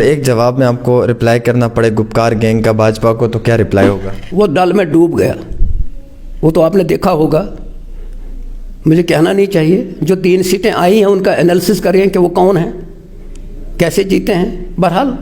एक जवाब में आपको रिप्लाई करना पड़े गुपकार गैंग का भाजपा को, तो क्या रिप्लाई होगा? वो दल में डूब गया, वो तो आपने देखा होगा, मुझे कहना नहीं चाहिए। जो 3 सीटें आई हैं उनका एनालिसिस करें कि वो कौन हैं, कैसे जीते हैं। बहरहाल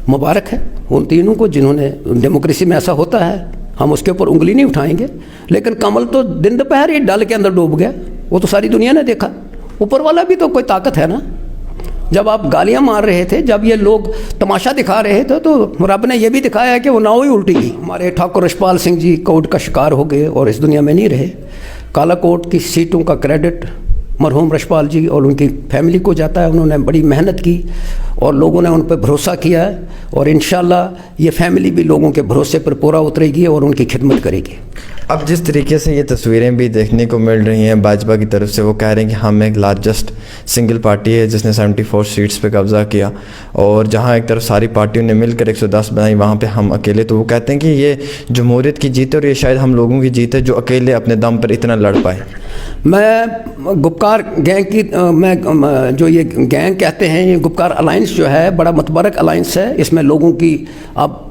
मुबारक है उन तीनों को जिन्होंने, डेमोक्रेसी में ऐसा होता है, हम उसके ऊपर उंगली नहीं उठाएंगे। लेकिन कमल तो दिन दोपहर ही डल के अंदर डूब गया, वो तो सारी दुनिया ने देखा। ऊपर वाला भी तो कोई ताकत है ना। जब आप गालियां मार रहे थे, जब ये लोग तमाशा दिखा रहे थे, तो रब ने यह भी दिखाया कि वो नाव ही उल्टी गई। हमारे ठाकुर यशपाल सिंह जी कोर्ट का शिकार हो गए और इस दुनिया में नहीं रहे। कालाकोट की सीटों का क्रेडिट मरहूम यशपाल जी और उनकी फैमिली को जाता है। उन्होंने बड़ी मेहनत की और लोगों ने उन पर भरोसा किया है, और इंशाल्लाह ये फैमिली भी लोगों के भरोसे पर पूरा उतरेगी और उनकी खिदमत करेगी। अब जिस तरीके से ये तस्वीरें भी देखने को मिल रही हैं भाजपा की तरफ से, वो कह रहे हैं कि हम एक लार्जेस्ट सिंगल पार्टी है जिसने 74 सीट्स पे कब्ज़ा किया, और जहां एक तरफ सारी पार्टियों ने मिलकर 110 बनाई, वहां पे हम अकेले। तो वो कहते हैं कि ये जमहूरियत की जीत है और ये शायद हम लोगों की जीत है जो अकेले अपने दम पर इतना लड़ पाए। मैं गुपकार गैंग की मैं जो ये गैंग कहते हैं, ये गुपकार अलायंस जो है बड़ा मुतबरक अलायंस है। इसमें लोगों की अब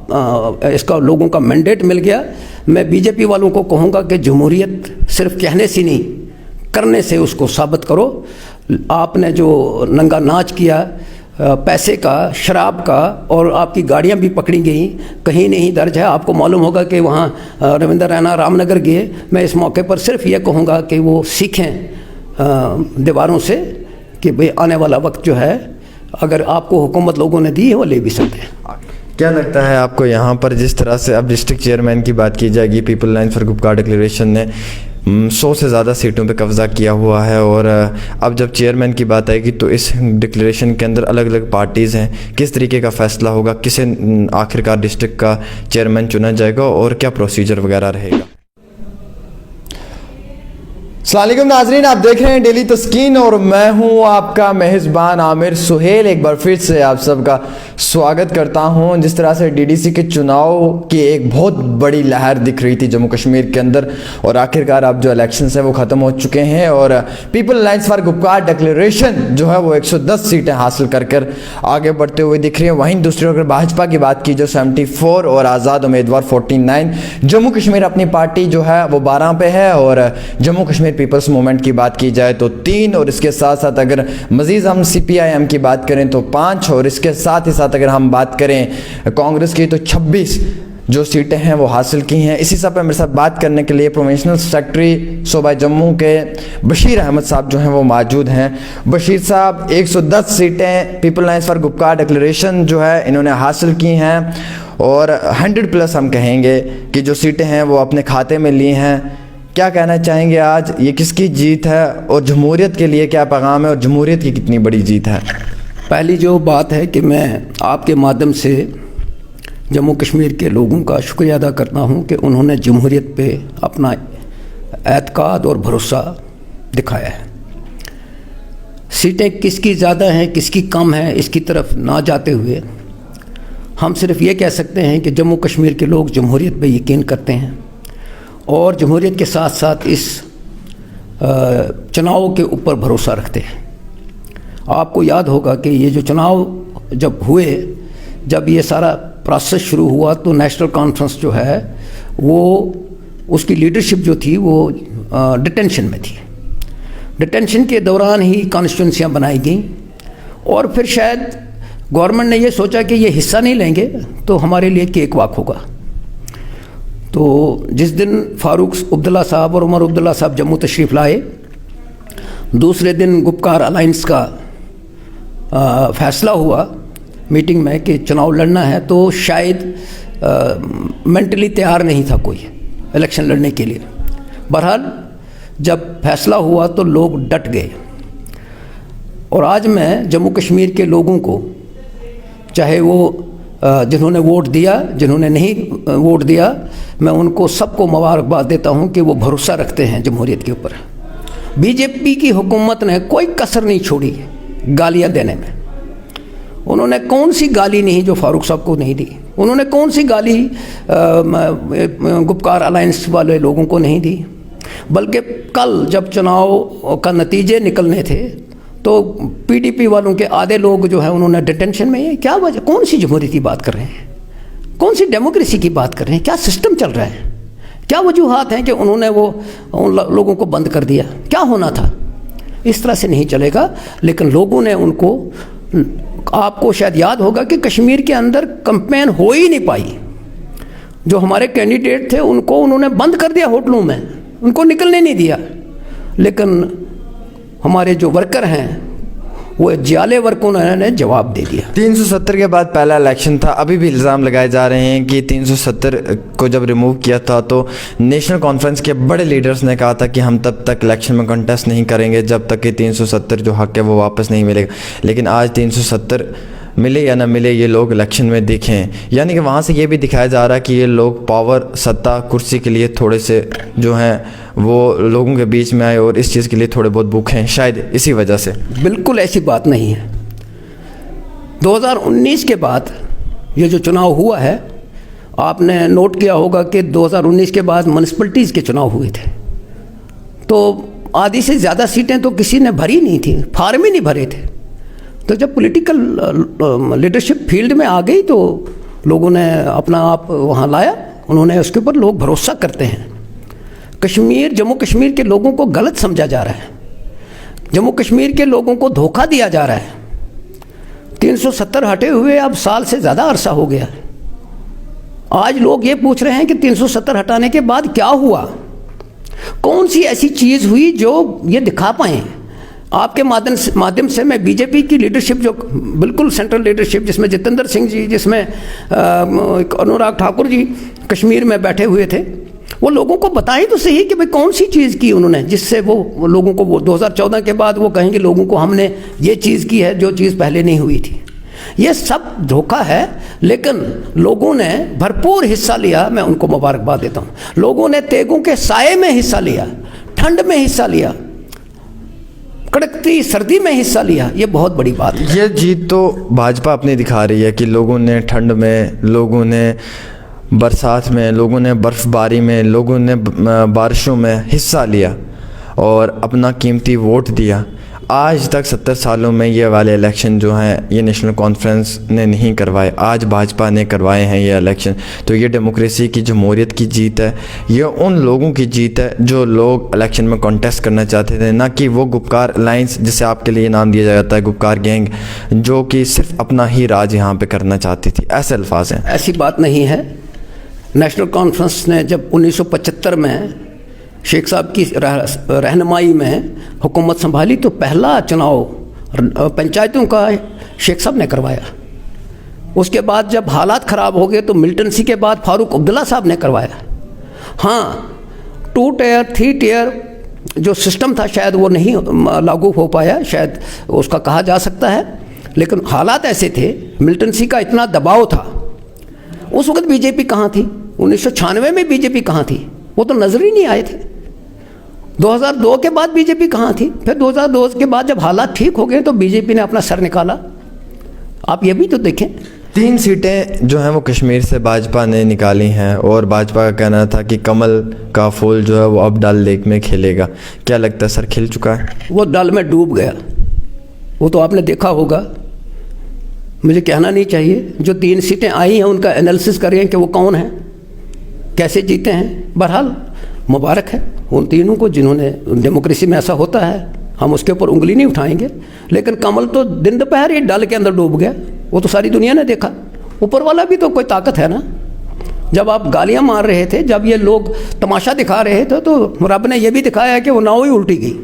इसका लोगों का मैंडेट मिल गया। मैं बीजेपी वालों को कहूँगा कि जमहूरियत सिर्फ कहने से नहीं, करने से उसको साबित करो। आपने जो नंगा नाच किया पैसे का, शराब का, और आपकी गाड़ियां भी पकड़ी गई, कहीं नहीं दर्ज है। आपको मालूम होगा कि वहाँ रविंद्र रैना रामनगर गए। मैं इस मौके पर सिर्फ ये कहूँगा कि वो सीखें दीवारों से कि भाई आने वाला वक्त जो है, अगर आपको हुकूमत लोगों ने दी है वो ले भी सकते हैं। क्या लगता है आपको यहाँ पर जिस तरह से अब डिस्ट्रिक्ट चेयरमैन की बात की जाएगी, people alliance for Gupkar declaration ने 100 से ज़्यादा सीटों पे कब्ज़ा किया हुआ है, और अब जब चेयरमैन की बात आएगी तो इस डिक्लेरेशन के अंदर अलग अलग पार्टीज़ हैं, किस तरीके का फ़ैसला होगा, किसे आखिरकार डिस्ट्रिक्ट का चेयरमैन चुना जाएगा और क्या प्रोसीजर वगैरह रहेगा? अस्सलामुअलैकुम नाजरीन, आप देख रहे हैं डेली तस्कीन और मैं हूं आपका मेज़बान आमिर सुहेल। एक बार फिर से आप सबका स्वागत करता हूं। जिस तरह से डीडीसी के चुनाव की एक बहुत बड़ी लहर दिख रही थी जम्मू कश्मीर के अंदर, और आखिरकार अब जो इलेक्शंस हैं वो ख़त्म हो चुके हैं, और people alliance for Gupkar declaration जो है वो 110 सीटें हासिल कर आगे बढ़ते हुए दिख रही हैं। वहीं दूसरी ओर भाजपा की बात की जो 74 और आज़ाद उम्मीदवार 49, जम्मू कश्मीर अपनी पार्टी जो है वो 12 पे है, और जम्मू कश्मीर पीपल्स मूवमेंट की बात की जाए तो 3, और इसके साथ साथ अगर मजीद हम CPIM की बात करें तो 5, और इसके साथ ही साथ अगर हम बात करें कांग्रेस की तो 26 जो सीटें हैं वो हासिल की हैं। इसी सब पर मेरे साथ बात करने के लिए प्रोविंशियल सेक्रेटरी सूबा जम्मू के बशीर अहमद साहब जो हैं वो मौजूद हैं। बशीर साहब, 110 सीटें people alliance for Gupkar declaration जो है इन्होंने हासिल की हैं, और 100+ हम कहेंगे कि जो सीटें हैं वो अपने खाते में ली हैं। क्या कहना चाहेंगे आज, ये किसकी जीत है और जमहूरियत के लिए क्या पैगाम है, और जमहूरियत की कितनी बड़ी जीत है? पहली जो बात है कि मैं आपके माध्यम से जम्मू कश्मीर के लोगों का शुक्रिया अदा करता हूं कि उन्होंने जमहूरियत पे अपना एतकाद और भरोसा दिखाया है। सीटें किसकी ज़्यादा हैं किसकी कम है इसकी तरफ ना जाते हुए हम सिर्फ ये कह सकते हैं कि जम्मू कश्मीर के लोग जमहूरियत पे यकीन करते हैं, और जमहूरियत के साथ साथ इस चुनाव के ऊपर भरोसा रखते हैं। आपको याद होगा कि ये जो चुनाव जब हुए, जब ये सारा प्रोसेस शुरू हुआ तो नेशनल कॉन्फ्रेंस जो है वो उसकी लीडरशिप जो थी वो डिटेंशन में थी। डिटेंशन के दौरान ही कॉन्स्टिट्यूंसियाँ बनाई गई, और फिर शायद गवर्नमेंट ने ये सोचा कि ये हिस्सा नहीं लेंगे तो हमारे लिए केक वाक होगा। तो जिस दिन फारूक अब्दुल्ला साहब और उमर अब्दुल्ला साहब जम्मू तशरीफ़ लाए, दूसरे दिन गुपकार अलायंस का फ़ैसला हुआ मीटिंग में कि चुनाव लड़ना है, तो शायद मेंटली तैयार नहीं था कोई इलेक्शन लड़ने के लिए। बहरहाल जब फैसला हुआ तो लोग डट गए, और आज मैं जम्मू कश्मीर के लोगों को, चाहे वो जिन्होंने वोट दिया, जिन्होंने नहीं वोट दिया, मैं उनको सबको मुबारकबाद देता हूं कि वो भरोसा रखते हैं जमहूरियत के ऊपर। बीजेपी की हुकूमत ने कोई कसर नहीं छोड़ी गालियां देने में। उन्होंने कौन सी गाली नहीं जो फारूक साहब को नहीं दी, उन्होंने कौन सी गाली गुपकार अलायंस वाले लोगों को नहीं दी, बल्कि कल जब चुनाव का नतीजे निकलने थे तो पीडीपी वालों के आधे लोग जो है उन्होंने डिटेंशन में है। क्या वजह, कौन सी जमहूरियत की बात कर रहे हैं, कौन सी डेमोक्रेसी की बात कर रहे हैं, क्या सिस्टम चल रहा है, क्या वजूहात हैं कि उन्होंने वो उन लोगों को बंद कर दिया, क्या होना था। इस तरह से नहीं चलेगा। लेकिन लोगों ने उनको, आपको शायद याद होगा कि कश्मीर के अंदर कैंपेन हो ही नहीं पाई। जो हमारे कैंडिडेट थे उनको उन्होंने बंद कर दिया होटलों में, उनको निकलने नहीं दिया। लेकिन हमारे जो वर्कर हैं वो जाले वर्कों ने जवाब दे दिया। 370 के बाद पहला इलेक्शन था। अभी भी इल्ज़ाम लगाए जा रहे हैं कि 370 को जब रिमूव किया था तो नेशनल कॉन्फ्रेंस के बड़े लीडर्स ने कहा था कि हम तब तक इलेक्शन में कंटेस्ट नहीं करेंगे जब तक कि 370 जो हक है वो वापस नहीं मिलेगा। लेकिन आज 370 मिले या ना मिले, ये लोग इलेक्शन में दिखें, यानी कि वहाँ से ये भी दिखाया जा रहा है कि ये लोग पावर, सत्ता, कुर्सी के लिए थोड़े से जो हैं वो लोगों के बीच में आए और इस चीज़ के लिए थोड़े बहुत भूखे हैं, शायद इसी वजह से। बिल्कुल ऐसी बात नहीं है। 2019 के बाद ये जो चुनाव हुआ है, आपने नोट किया होगा कि 2019 के बाद म्यूनिसिपैलिटीज़ के चुनाव हुए थे, तो आधी से ज़्यादा सीटें तो किसी ने भरी नहीं थी, फार्म ही नहीं भरे थे। तो जब पॉलिटिकल लीडरशिप फील्ड में आ गई तो लोगों ने अपना आप वहाँ लाया, उन्होंने उसके ऊपर लोग भरोसा करते हैं। कश्मीर, जम्मू कश्मीर के लोगों को गलत समझा जा रहा है, जम्मू कश्मीर के लोगों को धोखा दिया जा रहा है। 370 हटे हुए अब साल से ज़्यादा अरसा हो गया। आज लोग ये पूछ रहे हैं कि 370 हटाने के बाद क्या हुआ, कौन सी ऐसी चीज़ हुई जो ये दिखा पाएँ। आपके माध्यम से मैं बीजेपी की लीडरशिप, जो बिल्कुल सेंट्रल लीडरशिप, जिसमें जितेंद्र सिंह जी, जिसमें अनुराग ठाकुर जी कश्मीर में बैठे हुए थे, वो लोगों को बताएं तो सही कि भाई कौन सी चीज़ की उन्होंने जिससे वो लोगों को, वो 2014 के बाद वो कहेंगे लोगों को हमने ये चीज़ की है जो चीज़ पहले नहीं हुई थी। ये सब धोखा है। लेकिन लोगों ने भरपूर हिस्सा लिया, मैं उनको मुबारकबाद देता हूँ। लोगों ने तेगों के साए में हिस्सा लिया, ठंड में हिस्सा लिया, कड़कती सर्दी में हिस्सा लिया। ये बहुत बड़ी बात है। ये जीत तो भाजपा अपनी दिखा रही है कि लोगों ने ठंड में, लोगों ने बरसात में, लोगों ने बर्फ़बारी में, लोगों ने बारिशों में हिस्सा लिया और अपना कीमती वोट दिया। आज तक 70 सालों में ये वाले इलेक्शन जो हैं ये नेशनल कॉन्फ्रेंस ने नहीं करवाए, आज भाजपा ने करवाए हैं ये इलेक्शन। तो ये डेमोक्रेसी की, जमहूरियत की जीत है। ये उन लोगों की जीत है जो लोग इलेक्शन में कॉन्टेस्ट करना चाहते थे, ना कि वो गुपकार अलायंस, जिसे आपके लिए नाम दिया जाता है गुपकार गैंग, जो कि सिर्फ अपना ही राज यहाँ पर करना चाहती थी। ऐसे अल्फाज हैं। ऐसी बात नहीं है। नेशनल कॉन्फ्रेंस ने जब 1975 में शेख साहब की रहनुमाई में हुकूमत संभाली तो पहला चुनाव पंचायतों का शेख साहब ने करवाया। उसके बाद जब हालात ख़राब हो गए तो मिल्टन सी के बाद फारूक अब्दुल्ला साहब ने करवाया। हाँ, 2 टियर 3 टियर जो सिस्टम था शायद वो नहीं लागू हो पाया, शायद उसका कहा जा सकता है। लेकिन हालात ऐसे थे, मिल्टन सी का इतना दबाव था। उस वक्त बीजेपी कहाँ थी? 1996 में बीजेपी कहाँ थी? वो तो नज़र ही नहीं आए थे। 2002 के बाद बीजेपी कहाँ थी? फिर 2002 के बाद जब हालात ठीक हो गए तो बीजेपी ने अपना सर निकाला। आप ये भी तो देखें। 3 सीटें जो हैं वो कश्मीर से भाजपा ने निकाली हैं और भाजपा का कहना था कि कमल का फूल जो है वो अब डल लेक में खिलेगा। क्या लगता है सर, खिल चुका है? वो डल में डूब गया। वो तो आपने देखा होगा, मुझे कहना नहीं चाहिए। जो 3 सीटें आई हैं उनका एनालिसिस करें कि वो कौन हैं, कैसे जीते हैं। बहरहाल मुबारक है उन तीनों को जिन्होंने, डेमोक्रेसी में ऐसा होता है, हम उसके ऊपर उंगली नहीं उठाएंगे। लेकिन कमल तो दिन दोपहर ही डल के अंदर डूब गया। वो तो सारी दुनिया ने देखा। ऊपर वाला भी तो कोई ताकत है ना। जब आप गालियां मार रहे थे, जब ये लोग तमाशा दिखा रहे थे, तो रब ने यह भी दिखाया कि वो नाव ही उल्टी गई।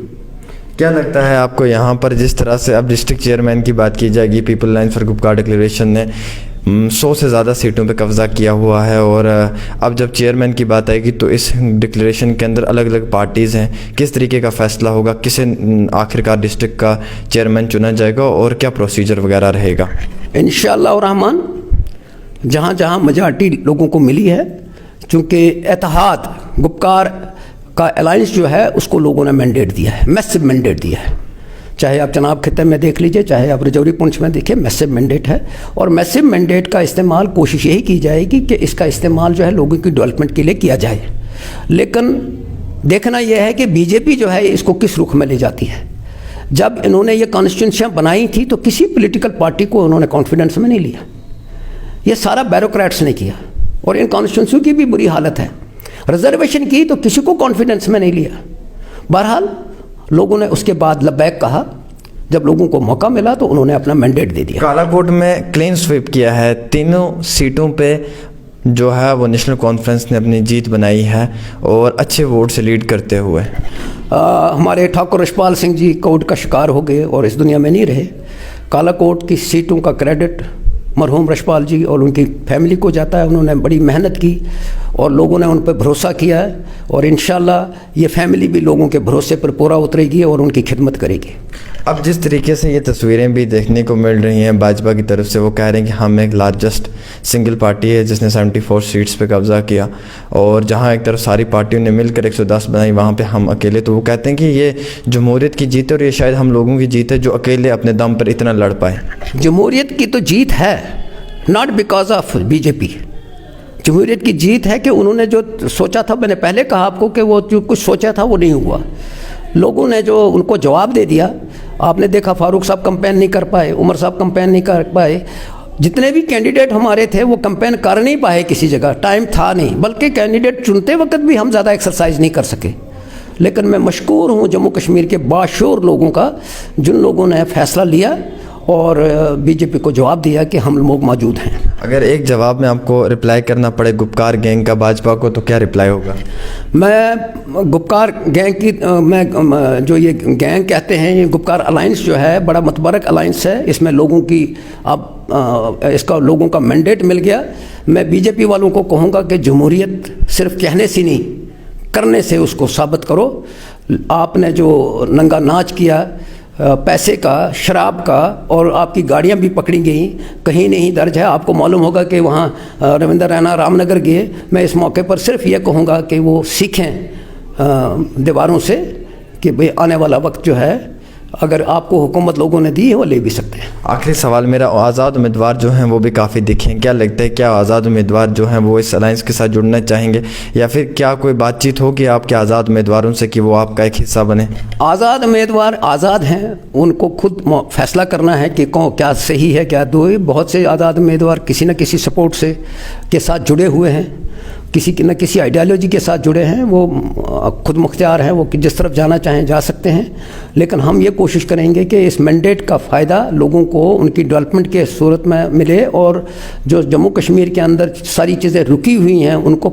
क्या लगता है आपको यहाँ पर, जिस तरह से अब डिस्ट्रिक्ट चेयरमैन की बात की जाएगी, people alliance for Gupkar declaration ने 100 से ज़्यादा सीटों पे कब्ज़ा किया हुआ है, और अब जब चेयरमैन की बात आएगी तो इस डिक्लेरेशन के अंदर अलग अलग पार्टीज़ हैं। किस तरीके का फ़ैसला होगा, किसे आखिरकार डिस्ट्रिक्ट का चेयरमैन चुना जाएगा और क्या प्रोसीजर वगैरह रहेगा? इंशाअल्लाह रहमान जहाँ जहाँ मेजॉरिटी लोगों को मिली है, चूँकि इत्तेहाद गुपकार का अलायंस जो है उसको लोगों ने मैंडेट दिया है, मैसिव मैंडेट दिया है। चाहे आप चनाब खिते में देख लीजिए, चाहे आप रजौरी पुंछ में देखिए, मैसिव मैंडेट है। और मैसिव मैंडेट का इस्तेमाल, कोशिश यही की जाएगी कि इसका इस्तेमाल जो है लोगों की डेवलपमेंट के लिए किया जाए। लेकिन देखना यह है कि बीजेपी जो है इसको किस रुख में ले जाती है। जब इन्होंने ये कॉन्स्टिट्यूंसियाँ बनाई थी तो किसी पॉलिटिकल पार्टी को उन्होंने कॉन्फिडेंस में नहीं लिया। ये सारा बैरोक्रेट्स ने किया और इन कॉन्स्टिट्यूंसियों की भी बुरी हालत है। रिजर्वेशन की तो किसी को कॉन्फिडेंस में नहीं लिया। बहरहाल लोगों ने उसके बाद लब्बैक कहा। जब लोगों को मौका मिला तो उन्होंने अपना मैंडेट दे दिया। कालाकोट में क्लीन स्वीप किया है, तीनों सीटों पे जो है वो नेशनल कॉन्फ्रेंस ने अपनी जीत बनाई है और अच्छे वोट से लीड करते हुए। हमारे ठाकुर यशपाल सिंह जी कोविड का शिकार हो गए और इस दुनिया में नहीं रहे। कालाकोट की सीटों का क्रेडिट मरहूम यशपाल जी और उनकी फैमिली को जाता है। उन्होंने बड़ी मेहनत की और लोगों ने उन पर भरोसा किया है और इंशाल्लाह ये फैमिली भी लोगों के भरोसे पर पूरा उतरेगी और उनकी खिदमत करेगी। अब जिस तरीके से ये तस्वीरें भी देखने को मिल रही हैं भाजपा की तरफ से, वो कह रहे हैं कि हम एक लार्जेस्ट सिंगल पार्टी है जिसने 74 सीट्स पे कब्जा किया और जहां एक तरफ सारी पार्टियों ने मिलकर 110 बनाई, वहां पे हम अकेले। तो वो कहते हैं कि ये जमहूरियत की जीत है और ये शायद हम लोगों की जीत है जो अकेले अपने दम पर इतना लड़ पाए। जमहूरियत की तो जीत है, नॉट बिकॉज ऑफ बीजेपी। जमहूरियत की जीत है कि उन्होंने जो सोचा था, मैंने पहले कहा आपको कि वो जो कुछ सोचा था वो नहीं हुआ। लोगों ने जो उनको जवाब दे दिया, आपने देखा फारूक साहब कंपेन नहीं कर पाए, उमर साहब कंपेन नहीं कर पाए, जितने भी कैंडिडेट हमारे थे वो कंपेन कर नहीं पाए किसी जगह, टाइम था नहीं। बल्कि कैंडिडेट चुनते वक्त भी हम ज़्यादा एक्सरसाइज नहीं कर सके। लेकिन मैं मशकूर हूँ जम्मू कश्मीर के बाशूर लोगों का, जिन लोगों ने फैसला लिया और बीजेपी को जवाब दिया कि हम लोग मौजूद हैं। अगर एक जवाब में आपको रिप्लाई करना पड़े गुपकार गैंग का भाजपा को, तो क्या रिप्लाई होगा? मैं गुपकार गैंग की मैं जो ये गैंग कहते हैं, ये गुपकार अलायंस जो है बड़ा मुतबरक अलायंस है। इसमें लोगों की अब इसका लोगों का मैंडेट मिल गया। मैं बीजेपी वालों को कहूँगा कि जमहूरियत सिर्फ कहने से नहीं, करने से उसको साबित करो। आपने जो नंगा नाच किया पैसे का, शराब का, और आपकी गाड़ियां भी पकड़ी गई, कहीं नहीं दर्ज है। आपको मालूम होगा कि वहाँ रविंद्र रैना रामनगर गए। मैं इस मौके पर सिर्फ ये कहूँगा कि वो सीखें दीवारों से कि भाई आने वाला वक्त जो है, अगर आपको हुकूमत लोगों ने दी है वो ले भी सकते हैं। आखिरी सवाल मेरा, आज़ाद उम्मीदवार जो हैं वो भी काफ़ी दिखे हैं, क्या लगता है क्या आज़ाद उम्मीदवार जो हैं वो इस अलायंस के साथ जुड़ना चाहेंगे, या फिर क्या कोई बातचीत होगी आपके आज़ाद उम्मीदवारों से कि वो आपका एक हिस्सा बने? आज़ाद उम्मीदवार आज़ाद हैं, उनको खुद फैसला करना है कि कौन क्या सही है क्या दो। बहुत से आज़ाद उम्मीदवार किसी न किसी सपोर्ट से के साथ जुड़े हुए हैं, किसी न किसी आइडियालॉजी के साथ जुड़े हैं। वो खुद मुख्तियार हैं, वो जिस तरफ जाना चाहें जा सकते हैं। लेकिन हम ये कोशिश करेंगे कि इस मैंडेट का फ़ायदा लोगों को उनकी डेवलपमेंट के सूरत में मिले और जो जम्मू कश्मीर के अंदर सारी चीज़ें रुकी हुई हैं उनको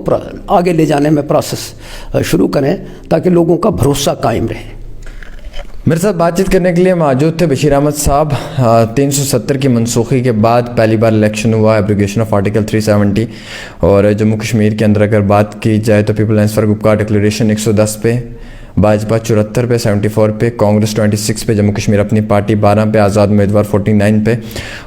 आगे ले जाने में प्रोसेस शुरू करें ताकि लोगों का भरोसा कायम रहे। मेरे साथ बातचीत करने के लिए मौजूद थे बशीर अहमद साहब। 370 की मनसूखी के बाद पहली बार इलेक्शन हुआ, एब्रोगेशन ऑफ आर्टिकल 370। और जम्मू कश्मीर के अंदर अगर बात की जाए तो people alliance for Gupkar declaration 110 पे, भाजपा 74 पे, 74 पे, कांग्रेस 26 पे, जम्मू कश्मीर अपनी पार्टी 12 पे, आज़ाद उम्मीदवार 49 पे।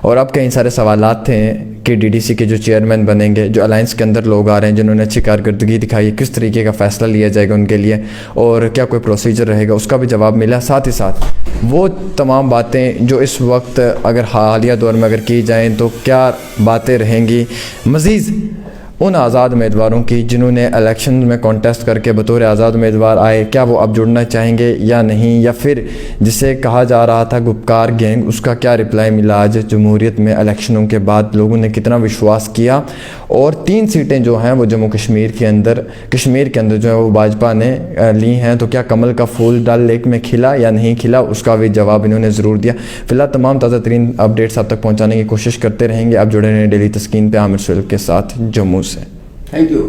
और अब कई सारे सवालात थे कि डीडीसी के जो चेयरमैन बनेंगे, जो अलायंस के अंदर लोग आ रहे हैं जिन्होंने अच्छी कारकर्दगी दिखाई है, किस तरीके का फ़ैसला लिया जाएगा उनके लिए और क्या कोई प्रोसीजर रहेगा, उसका भी जवाब मिला। साथ ही साथ वो तमाम बातें जो इस वक्त अगर हालिया दौर में अगर की जाएँ तो क्या बातें रहेंगी मज़ीद उन आज़ाद उम्मीदवारों की जिन्होंने इलेक्शन में कॉन्टेस्ट करके बतौर आज़ाद उम्मीदवार आए, क्या वो अब जुड़ना चाहेंगे या नहीं, या फिर जिसे कहा जा रहा था गुपकार गैंग, उसका क्या रिप्लाई मिला आज जमहूरियत में इलेक्शनों के बाद, लोगों ने कितना विश्वास किया। और 3 सीटें जो हैं वो जम्मू कश्मीर के अंदर जो है वो भाजपा ने ली हैं, तो क्या कमल का फूल डल लेक में खिला या नहीं खिला, उसका भी जवाब इन्होंने ज़रूर दिया। फिलहाल तमाम ताज़ा तरीन अपडेट्स आप तक पहुँचाने की कोशिश करते रहेंगे। आप जुड़े रहें डेली तस्कीन पे आमिर सुहेल के साथ जम्मू से। Thank you.